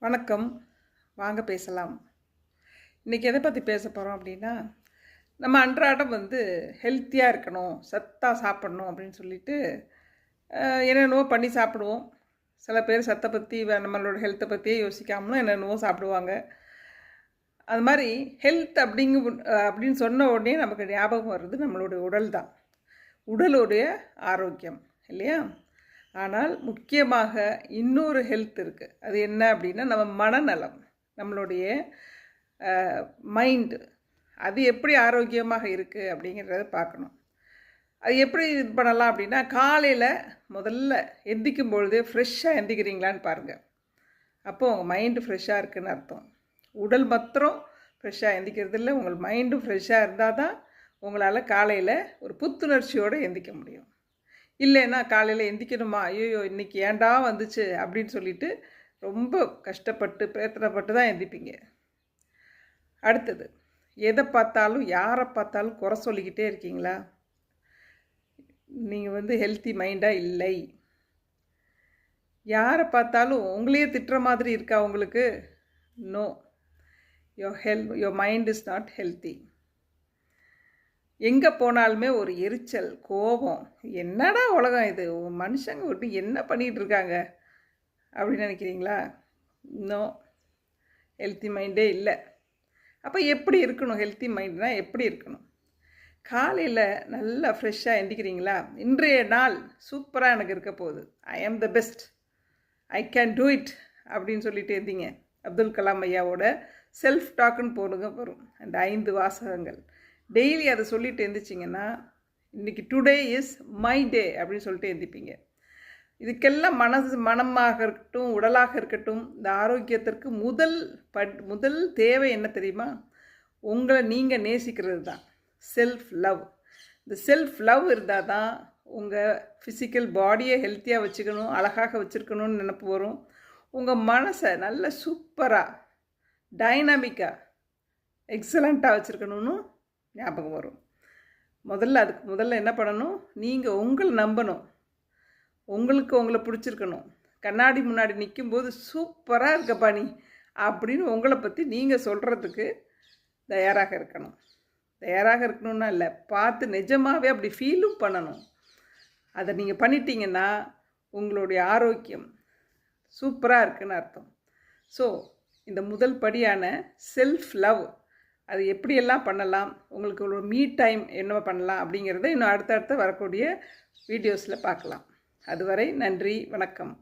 வணக்கம். வாங்க பேசலாம். இன்றைக்கி எதை பற்றி பேச போகிறோம் அப்படின்னா, நம்ம அன்றாடம் ஹெல்த்தியாக இருக்கணும், சத்தாக சாப்பிடணும் அப்படின்னு சொல்லிட்டு என்னென்னவோ பண்ணி சாப்பிடுவோம். சில பேர் சத்தை பற்றி நம்மளோட ஹெல்த்தை பற்றியே யோசிக்காமலும் என்னென்னவோ சாப்பிடுவாங்க. அது மாதிரி ஹெல்த் அப்படின்னு சொன்ன உடனே நமக்கு ஞாபகம் வர்றது நம்மளுடைய உடல் தான். உடலுடைய ஆரோக்கியம் இல்லையா? ஆனால் முக்கியமாக இன்னொரு ஹெல்த் இருக்குது. அது என்ன அப்படின்னா, நம்ம மனநலம், நம்மளுடைய மைண்டு, அது எப்படி ஆரோக்கியமாக இருக்குது அப்படிங்கிறத பார்க்கணும். அது எப்படி இது பண்ணலாம் அப்படின்னா, காலையில் முதல்ல எந்திக்கும் பொழுதே ஃப்ரெஷ்ஷாக எந்திக்கிறீங்களான்னு பாருங்கள். அப்போது உங்கள் மைண்டு ஃப்ரெஷ்ஷாக இருக்குதுன்னு அர்த்தம். உடல் மாத்திரம் ஃப்ரெஷ்ஷாக எந்திக்கிறது இல்லை, உங்கள் மைண்டும் ஃப்ரெஷ்ஷாக இருந்தால் தான் உங்களால் காலையில் ஒரு புத்துணர்ச்சியோடு எந்திக்க முடியும். இல்லைன்னா காலையில் எந்திக்கணுமா, ஐயோ இன்றைக்கி ஏண்டா வந்துச்சு அப்படின்னு சொல்லிட்டு ரொம்ப கஷ்டப்பட்டு பிரயத்தனப்பட்டு தான் எந்திப்பீங்க. அடுத்தது, எதை பார்த்தாலும் யாரை பார்த்தாலும் குறை சொல்லிக்கிட்டே இருக்கீங்களா? நீங்கள் ஹெல்த்தி மைண்டாக இல்லை. யாரை பார்த்தாலும் உங்களையே திட்டுற மாதிரி இருக்கா உங்களுக்கு? No, your mind is not healthy. எங்கே போனாலுமே ஒரு எரிச்சல், கோபம், என்னடா உலகம் இது, மனுஷங்க விட்டு என்ன பண்ணிகிட்டு இருக்காங்க அப்படின்னு நினைக்கிறீங்களா? இன்னும் ஹெல்த்தி மைண்டே இல்லை. அப்போ எப்படி இருக்கணும்? ஹெல்த்தி மைண்ட்னா எப்படி இருக்கணும்? காலையில் நல்லா ஃப்ரெஷ்ஷாக எந்திக்கிறீங்களா? இன்றைய நாள் சூப்பராக எனக்கு இருக்க போகுது, ஐ ஆம் the best, I can do it அப்படின்னு சொல்லிட்டு எந்திங்க. அப்துல் கலாம் ஐயாவோட செல்ஃப் டாக்குன்னு போடுங்க வரும் அந்த 5 வாசகங்கள். டெய்லி அதை சொல்லிட்டு எழுந்திச்சிங்கன்னா, இன்றைக்கி டுடே இஸ் மை டே அப்படின்னு சொல்லிட்டு எழுந்திப்பீங்க. இதுக்கெல்லாம் மனமாக இருக்கட்டும், உடலாக இருக்கட்டும், இந்த ஆரோக்கியத்திற்கு முதல் தேவை என்ன தெரியுமா? உங்களை நீங்கள் நேசிக்கிறது தான், செல்ஃப் லவ். இந்த செல்ஃப் லவ் இருந்தால் தான் உங்கள் ஃபிசிக்கல் பாடியை ஹெல்த்தியாக வச்சுக்கணும், அழகாக வச்சுருக்கணும்னு நினப்பு வரும். உங்கள் மனசை நல்ல சூப்பராக, டைனாமிக்காக, எக்ஸலண்ட்டாக வச்சுருக்கணும்னு ஞாபகம் வரும். அதுக்கு முதல்ல என்ன பண்ணணும்? நீங்கள் உங்களை நம்பணும், உங்களுக்கு உங்களை பிடிச்சிருக்கணும். கண்ணாடி முன்னாடி நிற்கும்போது சூப்பராக இருக்கப்பா நீ அப்படின்னு உங்களை பற்றி நீங்கள் சொல்கிறதுக்கு தயாராக இருக்கணும். தயாராக இருக்கணும்னா இல்லை, பார்த்து நிஜமாகவே அப்படி ஃபீலும் பண்ணணும். அதை நீங்கள் பண்ணிட்டீங்கன்னா உங்களுடைய ஆரோக்கியம் சூப்பராக இருக்குன்னு அர்த்தம். ஸோ இந்த முதல் படியான செல்ஃப் லவ், அது எப்படியெல்லாம் பண்ணலாம், உங்களுக்கு ஒரு மீ டைம் என்ன பண்ணலாம் அப்படிங்கிறத இன்னும் அடுத்தடுத்து வரக்கூடிய வீடியோஸில் பார்க்கலாம். அதுவரை நன்றி, வணக்கம்.